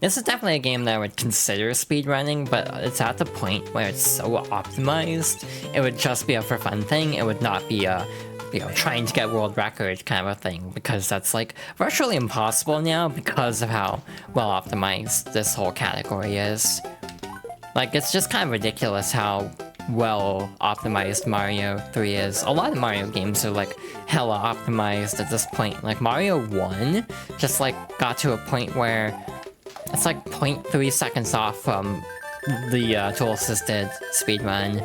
This is definitely a game that I would consider speedrunning, but it's at the point where it's so optimized, it would just be a for fun thing. It would not be a, trying to get world record kind of a thing, because that's like virtually impossible now because of how well optimized this whole category is. Like, it's just kind of ridiculous how well optimized Mario 3 is. A lot of Mario games are like hella optimized at this point. Like Mario 1 just like got to a point where it's like 0.3 seconds off from the tool-assisted speedrun.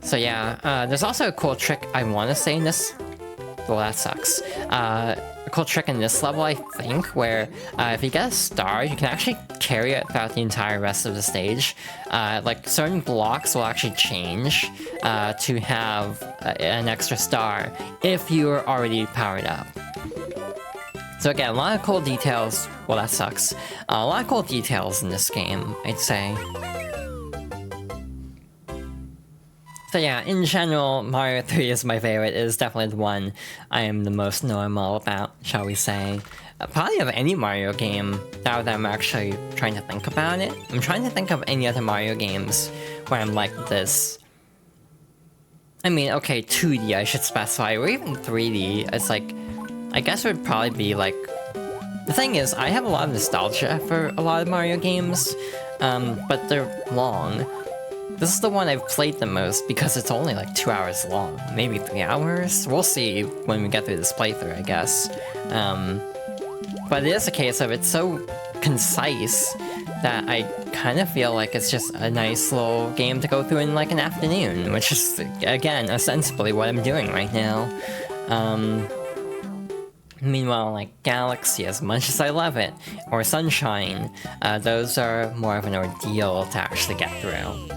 So yeah, there's also a cool trick I want to say in this. Well, that sucks. A cool trick in this level, I think, where if you get a star, you can actually carry it throughout the entire rest of the stage. Like, certain blocks will actually change to have an extra star if you're already powered up. So again, a lot of cool details. Well, that sucks. A lot of cool details in this game, I'd say. So yeah, in general, Mario 3 is my favorite. It is definitely the one I am the most normal about, shall we say. Probably of any Mario game, now that I'm actually trying to think about it. I'm trying to think of any other Mario games where I'm like this. I mean, okay, 2D I should specify, or even 3D. It's like, I guess it would probably be like... The thing is, I have a lot of nostalgia for a lot of Mario games, but they're long. This is the one I've played the most because it's only like 2 hours long, maybe 3 hours? We'll see when we get through this playthrough, I guess. But it is a case of it's so concise that I kind of feel like it's just a nice little game to go through in like an afternoon, which is, again, ostensibly what I'm doing right now. Meanwhile, like Galaxy, as much as I love it, or Sunshine, those are more of an ordeal to actually get through.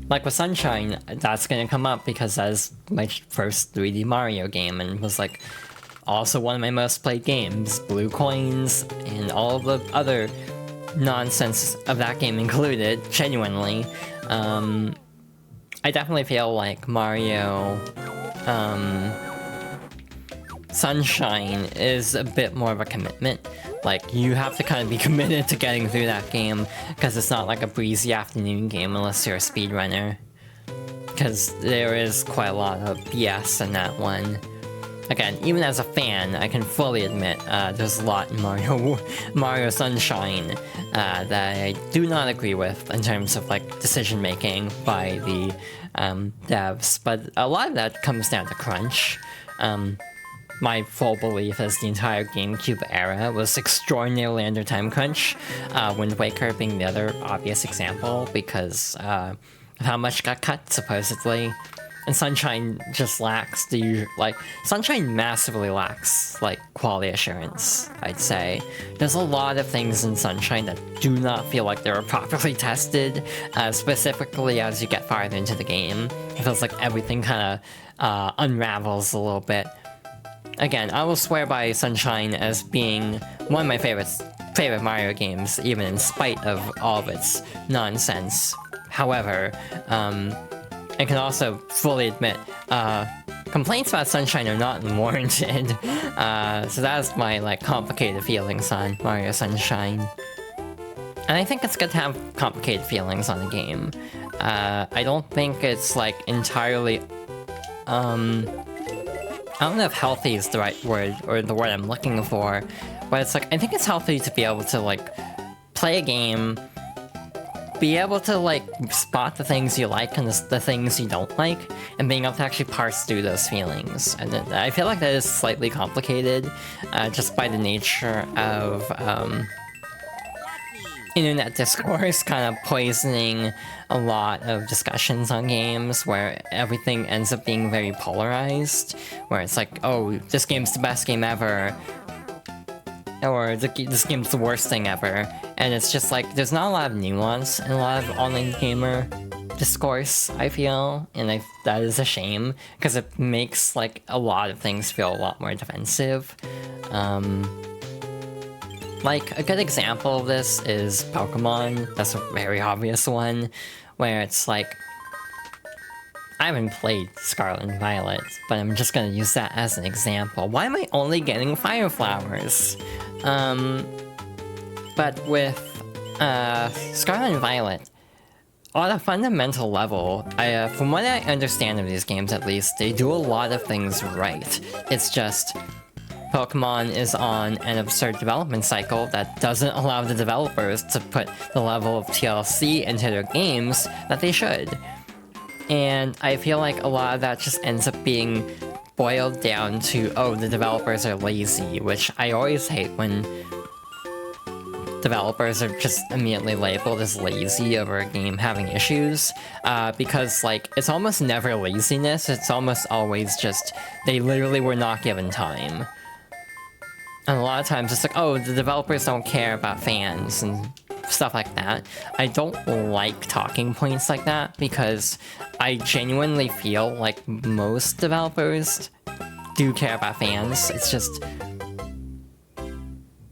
Like with Sunshine, that's gonna come up because that is my first 3D Mario game and was like also one of my most played games. Blue coins and all the other nonsense of that game included, genuinely. I definitely feel like Mario Sunshine is a bit more of a commitment. Like, you have to kind of be committed to getting through that game, because it's not like a breezy afternoon game unless you're a speedrunner. Because there is quite a lot of BS in that one. Again, even as a fan, I can fully admit there's a lot in Mario Sunshine that I do not agree with in terms of like decision making by the devs, but a lot of that comes down to crunch. My full belief is the entire GameCube era was extraordinarily under time crunch, Wind Waker being the other obvious example because of how much got cut, supposedly. And Sunshine just lacks the Sunshine massively lacks, like, quality assurance, I'd say. There's a lot of things in Sunshine that do not feel like they were properly tested, specifically as you get farther into the game. It feels like everything kind of unravels a little bit. Again, I will swear by Sunshine as being one of my favorite Mario games, even in spite of all of its nonsense. However, I can also fully admit, complaints about Sunshine are not warranted. So that's my, like, complicated feelings on Mario Sunshine. And I think it's good to have complicated feelings on a game. I don't think it's, like, entirely, I don't know if healthy is the right word, or the word I'm looking for, but it's like, I think it's healthy to be able to, like, play a game, be able to, like, spot the things you like and the things you don't like, and being able to actually parse through those feelings. And I feel like that is slightly complicated, just by the nature of, internet discourse kind of poisoning a lot of discussions on games where everything ends up being very polarized, where it's like, oh, this game's the best game ever, or this game's the worst thing ever, and it's just like, there's not a lot of nuance in a lot of online gamer discourse, I feel, and that is a shame, because it makes, like, a lot of things feel a lot more defensive. Like, a good example of this is Pokemon. That's a very obvious one, where it's like, I haven't played Scarlet and Violet, but I'm just gonna use that as an example. Why am I only getting fire flowers? But with Scarlet and Violet, on a fundamental level, from what I understand of these games at least, they do a lot of things right. It's just Pokemon is on an absurd development cycle that doesn't allow the developers to put the level of TLC into their games that they should. And I feel like a lot of that just ends up being boiled down to, oh, the developers are lazy, which I always hate when developers are just immediately labeled as lazy over a game having issues, because, like, it's almost never laziness, it's almost always just, they literally were not given time. And a lot of times it's like, oh, the developers don't care about fans and stuff like that. I don't like talking points like that, because I genuinely feel like most developers do care about fans. It's just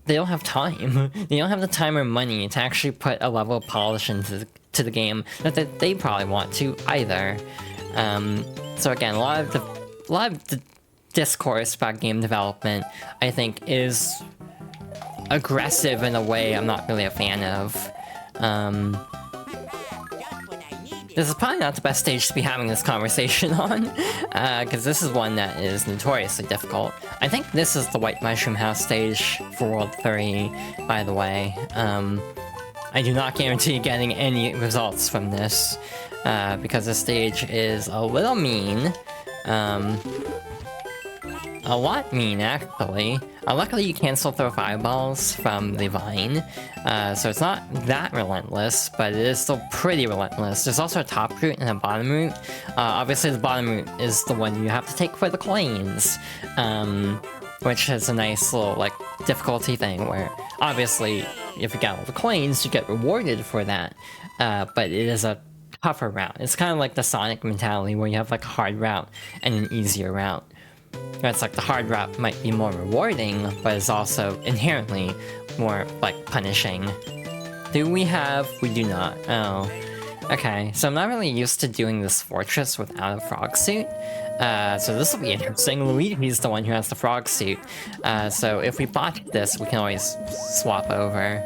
they don't have time. They don't have the time or money to actually put a level of polish into the game that they probably want to either. So again, a lot of the discourse about game development, I think, is aggressive in a way I'm not really a fan of. This is probably not the best stage to be having this conversation on, because this is one that is notoriously difficult. I think this is the White Mushroom House stage for World 3, by the way. I do not guarantee getting any results from this, because this stage is a little mean. A lot mean, actually. Luckily, you can still throw fireballs from the vine, so it's not that relentless, but it is still pretty relentless. There's also a top route and a bottom route. Obviously, the bottom route is the one you have to take for the coins, which is a nice little, like, difficulty thing where, obviously, if you get all the coins, you get rewarded for that, but it is a tougher route. It's kind of like the Sonic mentality where you have, like, a hard route and an easier route. It's like the hard route might be more rewarding, but it's also inherently more, like, punishing. Do we have? We do not. Oh. Okay, so I'm not really used to doing this fortress without a frog suit. So this will be interesting. Luigi's the one who has the frog suit. So if we bought this, we can always swap over.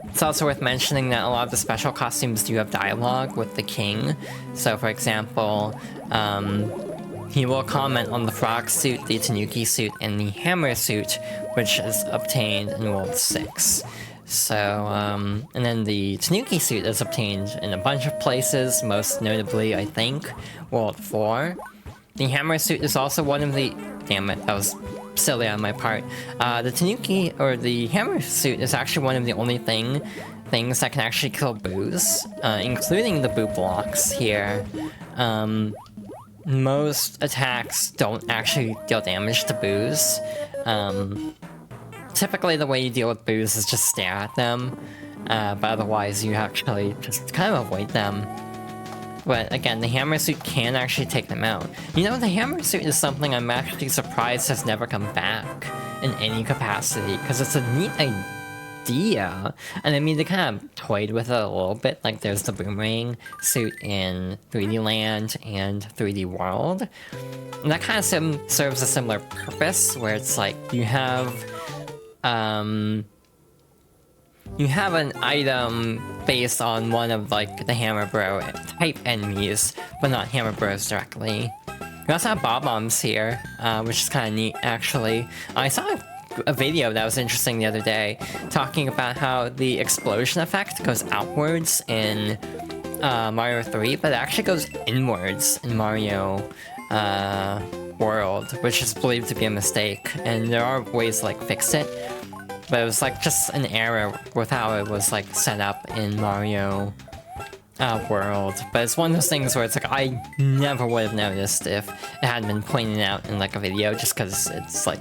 It's also worth mentioning that a lot of the special costumes do have dialogue with the king. So for example, he will comment on the frog suit, the Tanuki suit, and the hammer suit, which is obtained in World 6. So, and then the Tanuki suit is obtained in a bunch of places, most notably, I think, World 4. The hammer suit is also one of the... Damn it, that was silly on my part. The Tanuki, or the hammer suit, is actually one of the only things that can actually kill boos, including the boo blocks here. Most attacks don't actually deal damage to boos. Typically the way you deal with boos is just stare at them, but otherwise you actually just kind of avoid them. But again, the hammer suit can actually take them out. You know, the hammer suit is something I'm actually surprised has never come back in any capacity, because it's a neat idea. And I mean, they kind of toyed with it a little bit, like there's the boomerang suit in 3D Land and 3D World. And that kind of serves a similar purpose, where it's like you have an item based on one of, like, the Hammer Bro type enemies, but not Hammer Bros directly. We also have Bob-Ombs here, which is kind of neat, actually. I saw a video that was interesting the other day, talking about how the explosion effect goes outwards in Mario 3, but it actually goes inwards in Mario World, which is believed to be a mistake, and there are ways to, like, fix it. But it was, like, just an error with how it was, like, set up in Mario World. But it's one of those things where it's like, I never would have noticed if it hadn't been pointed out in, like, a video, just because it's, like,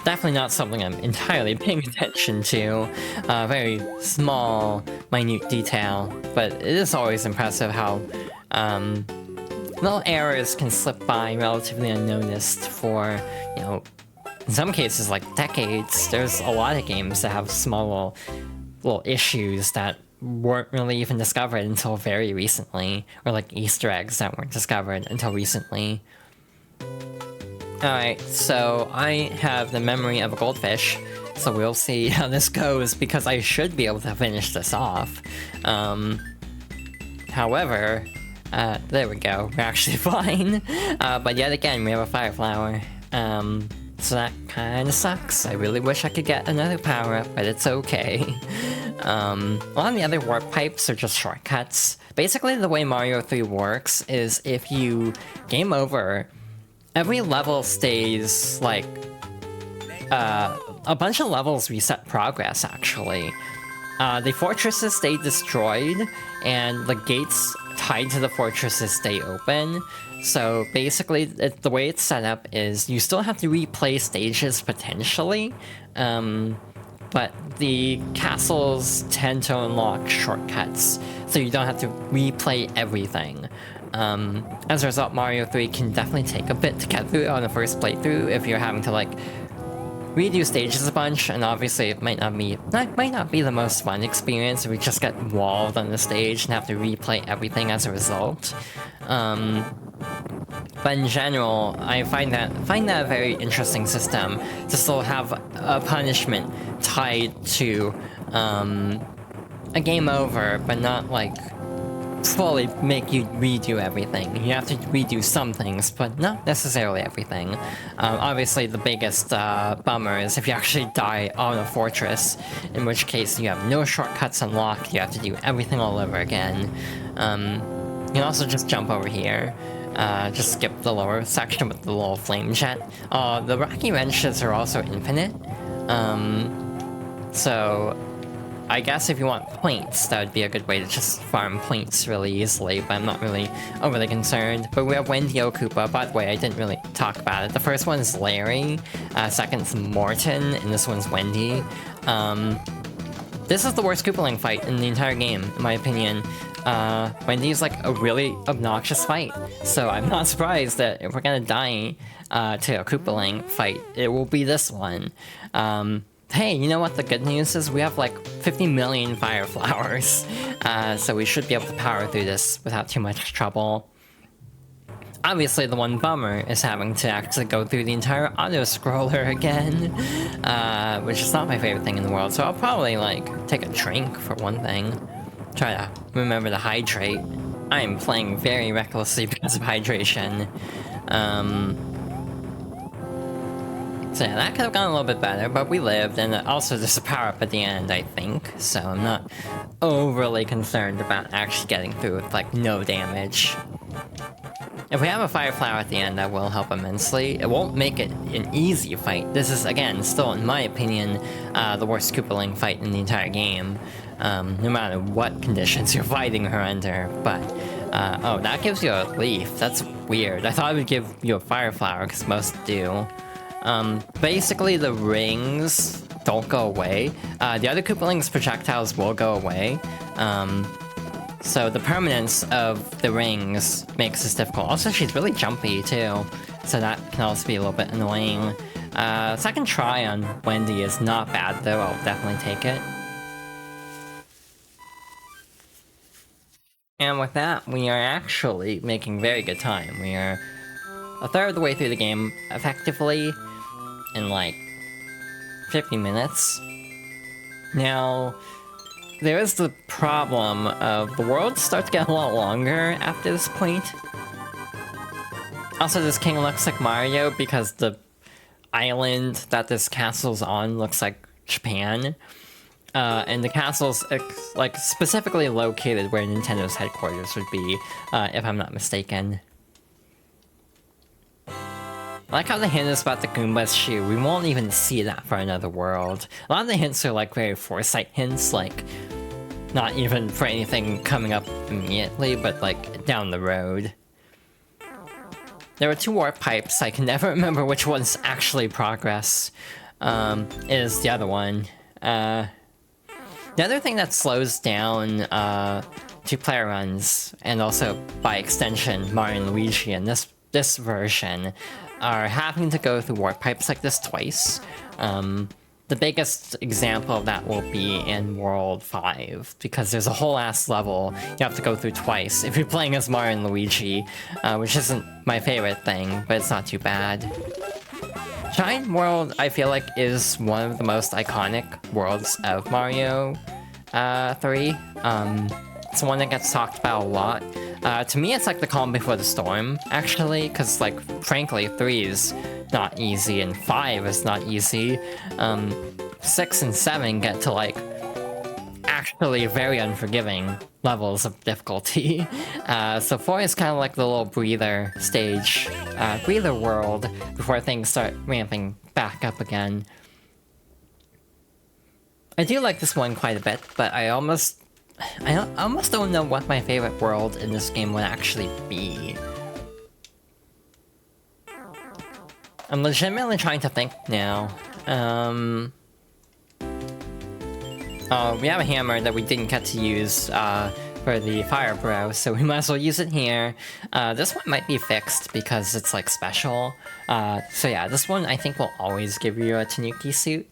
definitely not something I'm entirely paying attention to. Very small, minute detail, but it is always impressive how little errors can slip by relatively unnoticed for, you know, in some cases, like, decades. There's a lot of games that have small little issues that weren't really even discovered until very recently, or, like, Easter eggs that weren't discovered until recently. Alright, so I have the memory of a goldfish, so we'll see how this goes, because I should be able to finish this off. However, there we go, we're actually fine. But yet again, we have a fire flower. So that kinda sucks. I really wish I could get another power-up, but it's okay. A lot of the other warp pipes are just shortcuts. Basically, the way Mario 3 works is if you game over, every level stays, like, a bunch of levels reset progress, actually. The fortresses stay destroyed, and the gates tied to the fortresses stay open. So basically, the way it's set up is you still have to replay stages potentially, but the castles tend to unlock shortcuts, so you don't have to replay everything. As a result, Mario 3 can definitely take a bit to get through on the first playthrough if you're having to, like, redo stages a bunch, and obviously it might not be the most fun experience if we just get walled on the stage and have to replay everything as a result. But in general, I find that a very interesting system to still have a punishment tied to a game over, but not like fully make you redo everything. You have to redo some things, but not necessarily everything. Obviously, the biggest bummer is if you actually die on a fortress, in which case you have no shortcuts unlocked, you have to do everything all over again. You can also just jump over here. Just skip the lower section with the little flame jet. The rocky wrenches are also infinite. So I guess if you want points, that would be a good way to just farm points really easily, but I'm not really overly concerned. But we have Wendy Koopa. By the way, I didn't really talk about it. The first one is Larry, second's Morton, and this one's Wendy. This is the worst Koopaling fight in the entire game, in my opinion. Wendy's like a really obnoxious fight, so I'm not surprised that if we're gonna die to a Koopaling fight, it will be this one. Hey, you know what the good news is? We have like 50 million fire flowers, so we should be able to power through this without too much trouble. Obviously, the one bummer is having to actually go through the entire auto-scroller again, which is not my favorite thing in the world, so I'll probably, like, take a drink for one thing. Try to remember to hydrate. I am playing very recklessly because of hydration. So yeah, that could have gone a little bit better, but we lived, and also there's a power-up at the end, I think, so I'm not overly concerned about actually getting through with, like, no damage. If we have a fire flower at the end, that will help immensely. It won't make it an easy fight. This is, again, still, in my opinion, the worst Koopaling fight in the entire game, no matter what conditions you're fighting her under, but, oh, that gives you a leaf. That's weird. I thought it would give you a fire flower, because most do. Basically, the rings don't go away. The other Koopaling's projectiles will go away. So the permanence of the rings makes this difficult. Also, she's really jumpy, too. So that can also be a little bit annoying. Second try on Wendy is not bad, though. I'll definitely take it. And with that, we are actually making very good time. We are a third of the way through the game, effectively, in like 50 minutes. Now, there is the problem of the worlds start to get a lot longer after this point. Also, this king looks like Mario because the island that this castle's on looks like Japan. And the castle's like specifically located where Nintendo's headquarters would be, if I'm not mistaken. I like how the hint is about the Goomba's shoe. We won't even see that for another world. A lot of the hints are like very foresight hints, like not even for anything coming up immediately, but like down the road. There were 2 warp pipes. I can never remember which one's actually progress. Is the other one. The other thing that slows down 2-player runs, and also by extension Mario and Luigi in this version, are having to go through warp pipes like this twice. The biggest example of that will be in World 5, because there's a whole ass level you have to go through twice if you're playing as Mario and Luigi, which isn't my favorite thing, but it's not too bad. Giant World, I feel like, is one of the most iconic worlds of Mario 3. It's one that gets talked about a lot. To me, it's like the calm before the storm, actually, because, like, frankly, 3 is not easy, and 5 is not easy. 6 and 7 get to, like, actually very unforgiving levels of difficulty. So 4 is kind of like the little breather stage, breather world, before things start ramping back up again. I do like this one quite a bit, but I almost don't know what my favorite world in this game would actually be. I'm legitimately trying to think now. Oh, we have a hammer that we didn't get to use for the fire bro, so we might as well use it here. This one might be fixed because it's like special. So yeah, this one I think will always give you a Tanuki suit.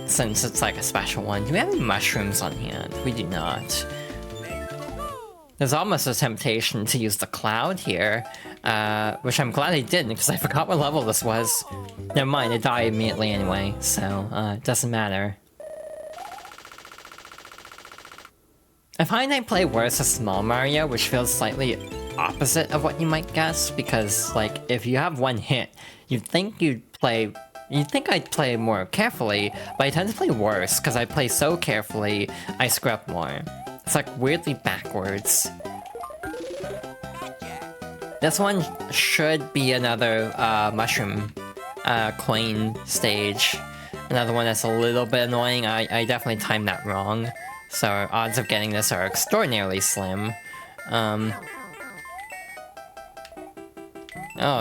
Since it's like a special one. Do we have any mushrooms on hand? We do not. There's almost a temptation to use the cloud here, which I'm glad I didn't because I forgot what level this was. Never mind, it died immediately anyway, so it doesn't matter. I find I play worse as Small Mario, which feels slightly opposite of what you might guess, because, like, if you have one hit, you'd think I'd play more carefully, but I tend to play worse, because I play so carefully, I screw up more. It's like weirdly backwards. This one should be another mushroom coin stage. Another one that's a little bit annoying. I definitely timed that wrong. So our odds of getting this are extraordinarily slim. Oh,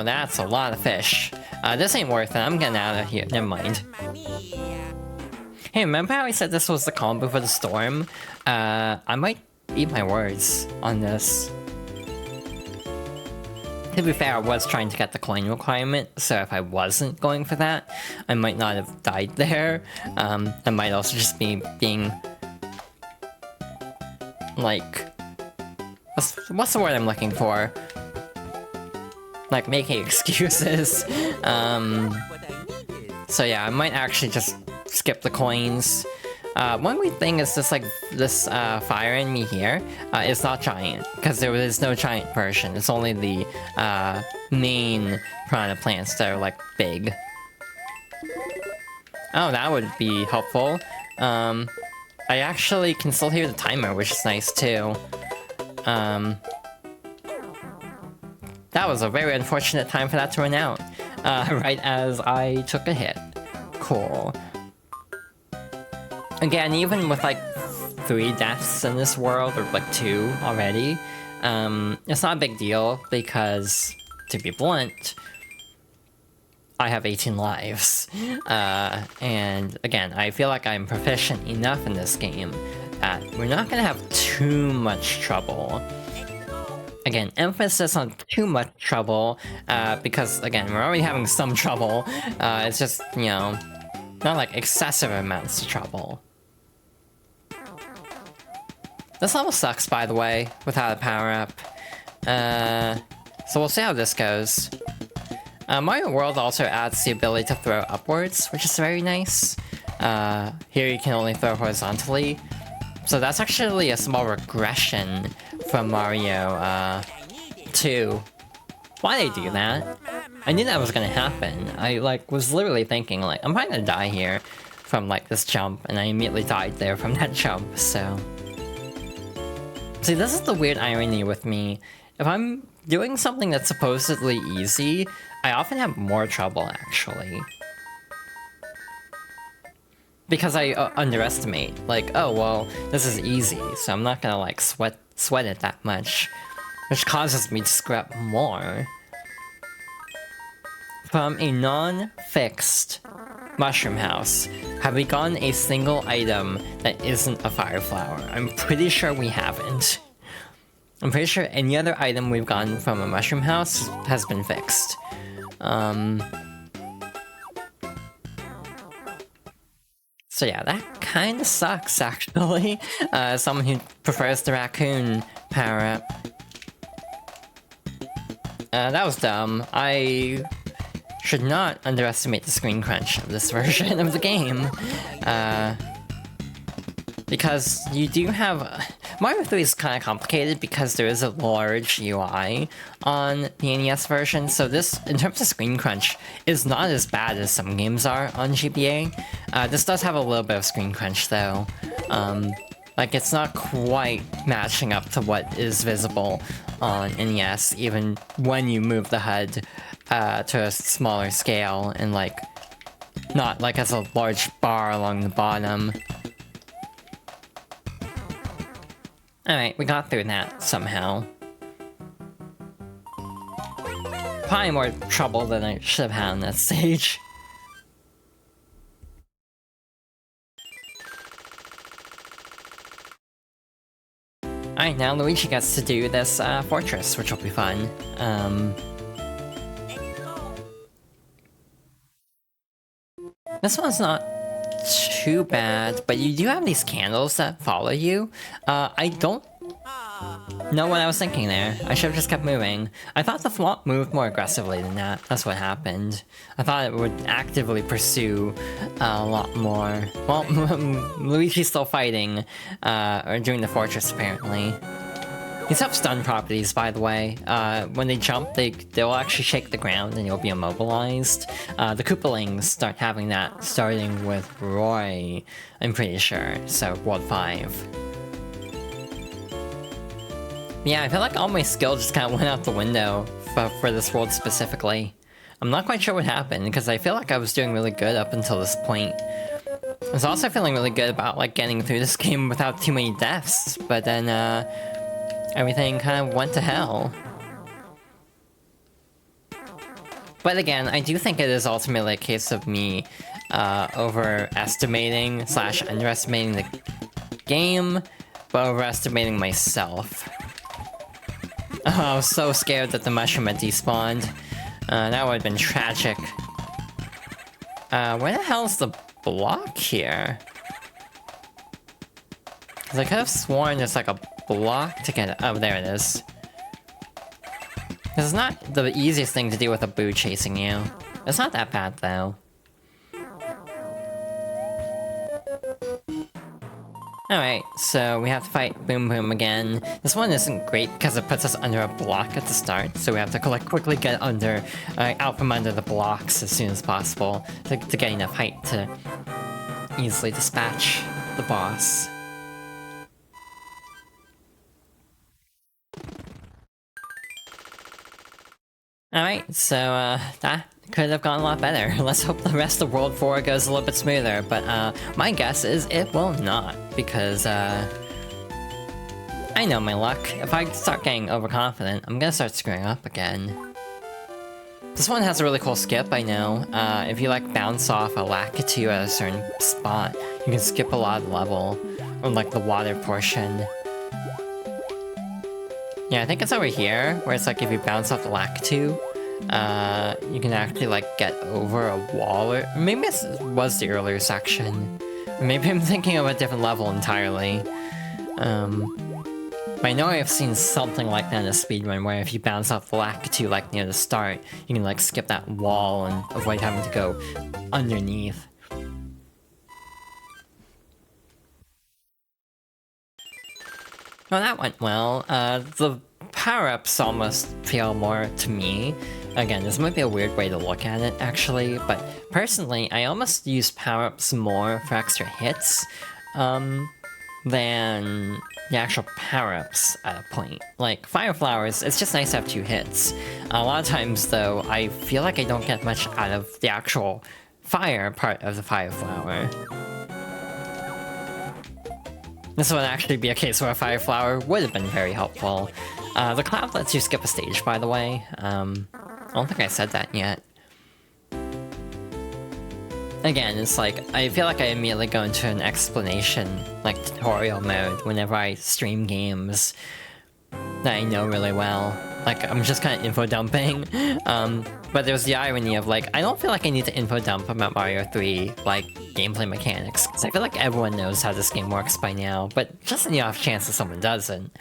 that's a lot of fish. This ain't worth it. I'm getting out of here. Never mind. Hey, remember how I said this was the calm before the storm? I might eat my words on this. To be fair, I was trying to get the coin requirement, so if I wasn't going for that, I might not have died there. I might also just be being... like... What's the word I'm looking for? Like, making excuses. So yeah, I might actually just skip the coins. One weird thing is this, like, this fire enemy here is not giant, because there is no giant version. It's only the main piranha plants that are, like, big. Oh, that would be helpful. I actually can still hear the timer, which is nice, too. That was a very unfortunate time for that to run out. Right as I took a hit. Cool. Again, even with like 3 deaths in this world, or like 2 already, it's not a big deal because, to be blunt, I have 18 lives. And again, I feel like I'm proficient enough in this game that we're not gonna have too much trouble. Again, emphasis on too much trouble, because, again, we're already having some trouble. It's just, you know, not like excessive amounts of trouble. This level sucks, by the way, without a power-up. So we'll see how this goes. Mario World also adds the ability to throw upwards, which is very nice. Here you can only throw horizontally. So that's actually a small regression from Mario 2. Why'd they do that? I knew that was gonna happen. I, like, was literally thinking, like, I'm probably gonna die here from, like, this jump, and I immediately died there from that jump, so... See, this is the weird irony with me. If I'm doing something that's supposedly easy, I often have more trouble, actually. Because I underestimate, like, oh, well, this is easy, so I'm not gonna, like, sweat it that much. Which causes me to screw up more. From a non-fixed mushroom house, have we gotten a single item that isn't a fire flower? I'm pretty sure we haven't. I'm pretty sure any other item we've gotten from a mushroom house has been fixed. So yeah, that kinda sucks, actually. As someone who prefers the raccoon power-up. That was dumb. I should not underestimate the screen crunch of this version of the game. Because you do have... Mario 3 is kind of complicated because there is a large UI on the NES version, so this, in terms of screen crunch, is not as bad as some games are on GBA. This does have a little bit of screen crunch though. Like, it's not quite matching up to what is visible on NES, even when you move the HUD to a smaller scale, and like, not like as a large bar along the bottom. Alright, we got through that somehow. Probably more trouble than I should have had on that stage. Alright, now Luigi gets to do this fortress, which will be fun. This one's not too bad, but you do have these candles that follow you. I don't know what I was thinking there. I should have just kept moving. I thought the flop moved more aggressively than that. That's what happened. I thought it would actively pursue a lot more. Well, Luigi's still fighting, or doing the fortress apparently. These have stun properties, by the way. When they jump, they'll actually shake the ground and you'll be immobilized. The Koopalings start having that starting with Roy, I'm pretty sure. So, World 5. Yeah, I feel like all my skill just kind of went out the window for this world specifically. I'm not quite sure what happened, because I feel like I was doing really good up until this point. I was also feeling really good about like getting through this game without too many deaths, but then everything kind of went to hell. But again, I do think it is ultimately a case of me overestimating / underestimating the game, but overestimating myself. Oh, I was so scared that the mushroom had despawned. That would have been tragic. Where the hell's the block here? Because I could have sworn there's like a block to get it. Oh, there it is. This is not the easiest thing to do with a boo chasing you. It's not that bad though. Alright, so we have to fight Boom Boom again. This one isn't great because it puts us under a block at the start, so we have to quickly get under, out from under the blocks as soon as possible to get enough height to easily dispatch the boss. Alright, so that could have gone a lot better. Let's hope the rest of World 4 goes a little bit smoother, but my guess is it will not, because I know my luck. If I start getting overconfident, I'm gonna start screwing up again. This one has a really cool skip, I know. If you like bounce off a Lakitu at a certain spot, you can skip a lot of the level, or like the water portion. Yeah, I think it's over here, where it's like if you bounce off the Lakitu, you can actually like get over a wall, or maybe this was the earlier section. Maybe I'm thinking of a different level entirely. But I know I've seen something like that in a speedrun, where if you bounce off the Lakitu like near the start, you can like skip that wall and avoid having to go underneath. Well, that went well. The power-ups almost feel more to me. Again, this might be a weird way to look at it, actually, but personally, I almost use power-ups more for extra hits, than the actual power-ups at a point. Like, Fire Flowers, it's just nice to have 2 hits. A lot of times, though, I feel like I don't get much out of the actual fire part of the Fire Flower. This would actually be a case where a Fire Flower would have been very helpful. The Cloud lets you skip a stage, by the way. I don't think I said that yet. Again, it's like, I feel like I immediately go into an explanation, like tutorial mode, whenever I stream games that I know really well. Like, I'm just kind of info dumping. But there's the irony of like, I don't feel like I need to info dump about Mario 3, like, gameplay mechanics, because I feel like everyone knows how this game works by now, but just in the off chance that someone doesn't.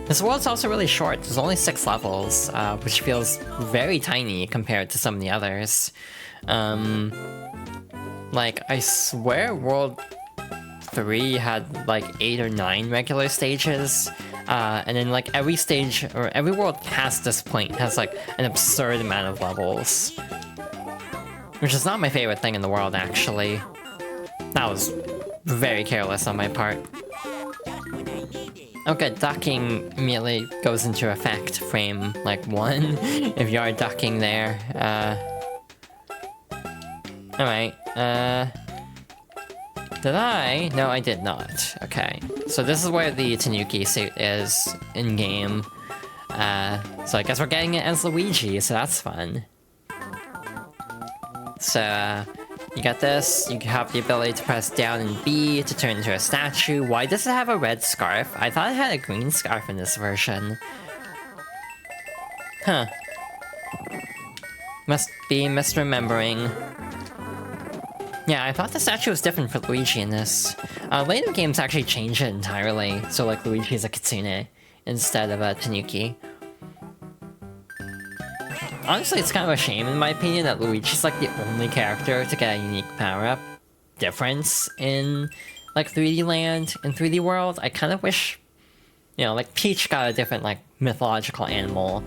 This world's also really short. There's only 6 levels, which feels very tiny compared to some of the others. Like, I swear World 3 had like 8 or 9 regular stages, and then like every stage, or every world past this point has like an absurd amount of levels. Which is not my favorite thing in the world, actually. That was very careless on my part. Okay, ducking immediately goes into effect frame, like, 1, if you are ducking there. Alright, did I? No, I did not. Okay, so this is where the Tanuki suit is in-game. So I guess we're getting it as Luigi, so that's fun. So, you got this, you have the ability to press down and B to turn into a statue. Why does it have a red scarf? I thought it had a green scarf in this version. Huh. Must be misremembering. Yeah, I thought the statue was different for Luigi in this. Later games actually change it entirely, so like Luigi is a kitsune instead of a tanuki. Honestly, it's kind of a shame, in my opinion, that Luigi's like the only character to get a unique power-up difference in like 3D Land and 3D World. I kind of wish, you know, like Peach got a different like mythological animal.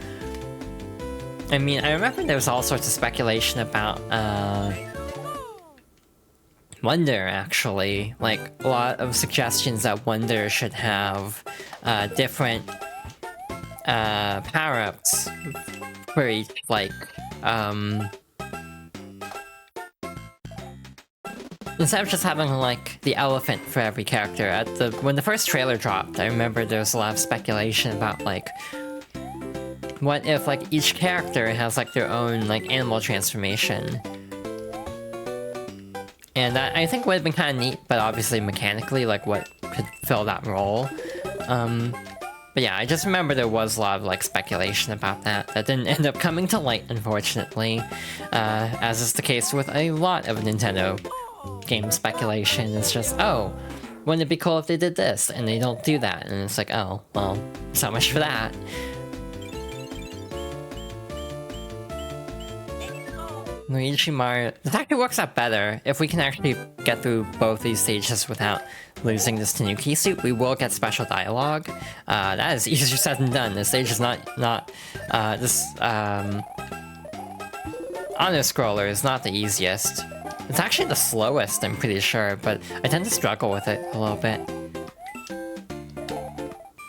I mean, I remember there was all sorts of speculation about Wonder, actually. Like, a lot of suggestions that Wonder should have different power-ups for each, like, instead of just having, like, the elephant for every character. When the first trailer dropped, I remember there was a lot of speculation about, like, what if, like, each character has, like, their own, like, animal transformation. And that, I think, would have been kind of neat, but obviously mechanically, like, what could fill that role. But yeah, I just remember there was a lot of, like, speculation about that. That didn't end up coming to light, unfortunately. As is the case with a lot of Nintendo game speculation. It's just, oh, wouldn't it be cool if they did this? And they don't do that. And it's like, oh, well, so much for that. Luigi Mario... This actually works out better. If we can actually get through both these stages without losing this Tanuki suit, we will get special dialogue. That is easier said than done. This stage is not this auto-scroller is not the easiest. It's actually the slowest, I'm pretty sure, but I tend to struggle with it a little bit.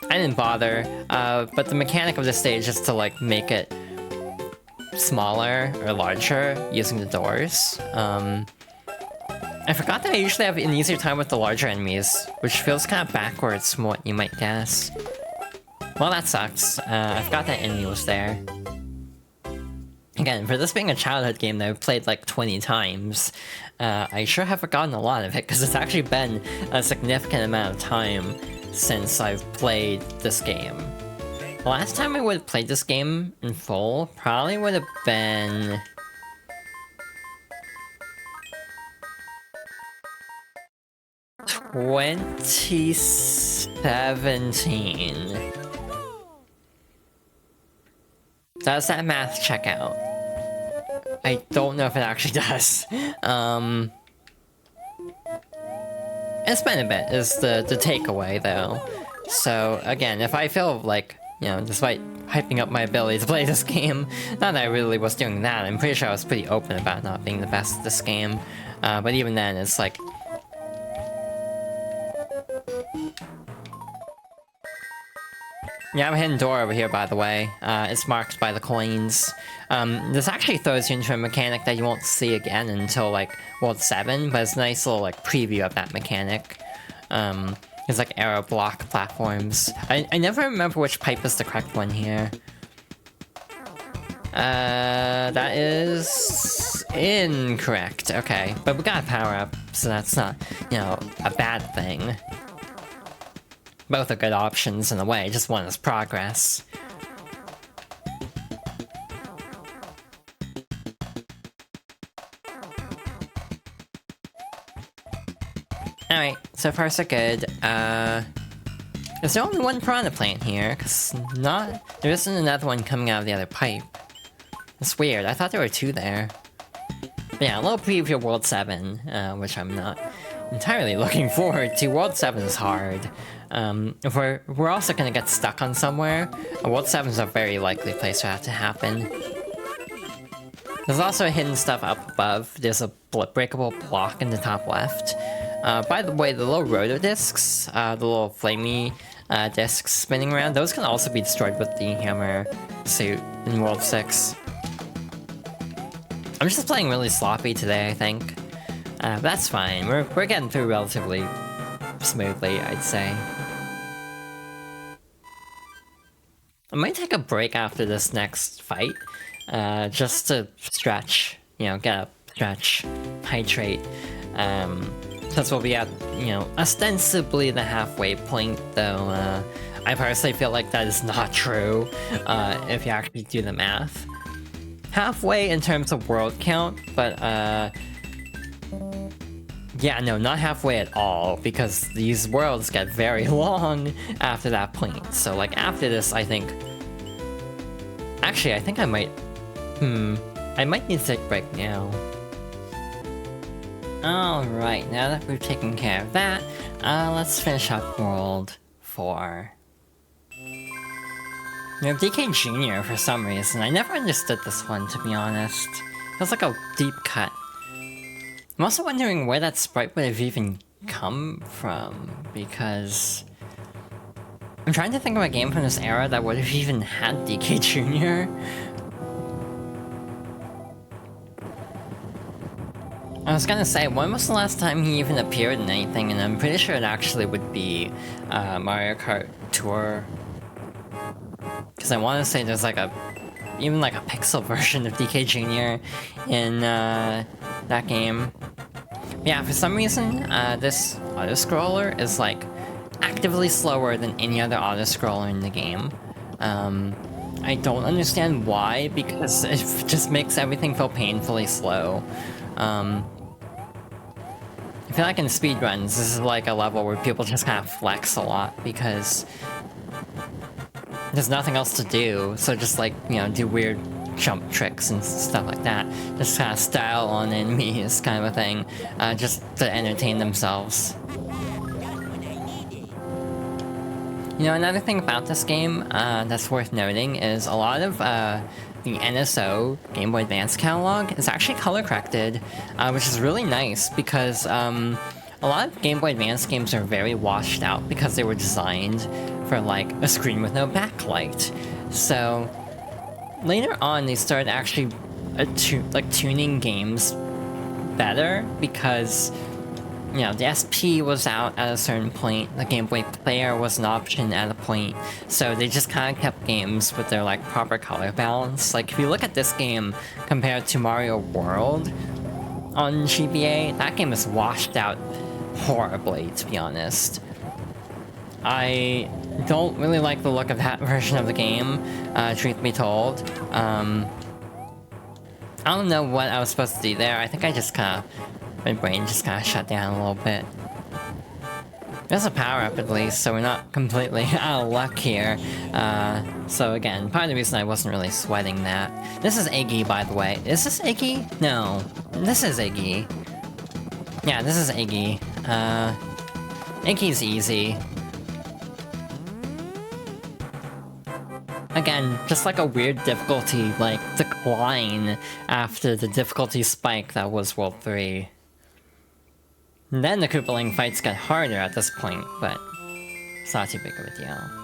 I didn't bother, but the mechanic of this stage is to, like, make it smaller or larger using the doors. I forgot that I usually have an easier time with the larger enemies, which feels kind of backwards from what you might guess. Well, that sucks. I forgot that enemy was there. Again, for this being a childhood game that I've played like 20 times, I sure have forgotten a lot of it, because it's actually been a significant amount of time since I've played this game. The last time I would have played this game in full probably would have been... 2017. Does that math check out? I don't know if it actually does. It's been a bit, is the takeaway, though. So, again, if I feel like, you know, despite hyping up my ability to play this game, not that I really was doing that, I'm pretty sure I was pretty open about not being the best at this game. But even then, it's like... Yeah, I have a hidden door over here, by the way. It's marked by the coins. This actually throws you into a mechanic that you won't see again until, like, World 7, but it's a nice little, like, preview of that mechanic. It's like arrow block platforms. I never remember which pipe is the correct one here. That is... incorrect. Okay, but we got a power-up, so that's not, you know, a bad thing. Both are good options in a way, just one is progress. Alright, so far so good. Is there only one piranha plant here? Cause there isn't another one coming out of the other pipe. It's weird, I thought there were 2 there. But yeah, a little preview of World 7, which I'm not entirely looking forward to. World 7 is hard. If we're also gonna get stuck on somewhere, World 7 is a very likely place for that to happen. There's also hidden stuff up above. There's a breakable block in the top left. By the way, the little rotor discs, the little flamey discs spinning around, those can also be destroyed with the hammer suit in World 6. I'm just playing really sloppy today, I think. But that's fine. We're getting through relatively smoothly, I'd say. I might take a break after this next fight, just to stretch, you know, get up, stretch, hydrate. Since we'll be at, you know, ostensibly the halfway point, though, I personally feel like that is not true, if you actually do the math. Halfway in terms of world count, but, yeah, no, not halfway at all, because these worlds get very long after that point. So, like, after this, I think... Actually, I think I might... I might need to take a break now. Alright, now that we've taken care of that, let's finish up World 4. We have DK Jr. for some reason. I never understood this one, to be honest. It was like a deep cut. I'm also wondering where that sprite would have even come from, because... I'm trying to think of a game from this era that would have even had DK Jr. I was gonna say, when was the last time he even appeared in anything, and I'm pretty sure it actually would be Mario Kart Tour. Because I want to say there's like even like a pixel version of DK Jr. in that game. Yeah, for some reason, this auto-scroller is like actively slower than any other auto-scroller in the game. I don't understand why, because it just makes everything feel painfully slow. I feel like in speedruns, this is like a level where people just kind of flex a lot, because there's nothing else to do, so just like, you know, do weird jump tricks and stuff like that. Just kind of style on enemies kind of a thing, just to entertain themselves. You know, another thing about this game that's worth noting is a lot of the NSO Game Boy Advance catalog is actually color corrected, which is really nice because a lot of Game Boy Advance games are very washed out because they were designed for like a screen with no backlight. So later on they started actually tuning games better because, you know, the SP was out at a certain point, the Game Boy Player was an option at a point, so they just kind of kept games with their like proper color balance. Like if you look at this game compared to Mario World on GBA, that game is washed out horribly, to be honest. I don't really like the look of that version of the game, truth be told. I don't know what I was supposed to do there. I think I just my brain just kind of shut down a little bit. There's a power-up at least, so we're not completely out of luck here. So again, part of the reason I wasn't really sweating that. This is Iggy, by the way. Is this Iggy? No. This is Iggy. Yeah, this is Iggy. Iggy's easy. Again, just like a weird difficulty, like, decline after the difficulty spike that was World 3. And then the Koopaling fights get harder at this point, but it's not too big of a deal.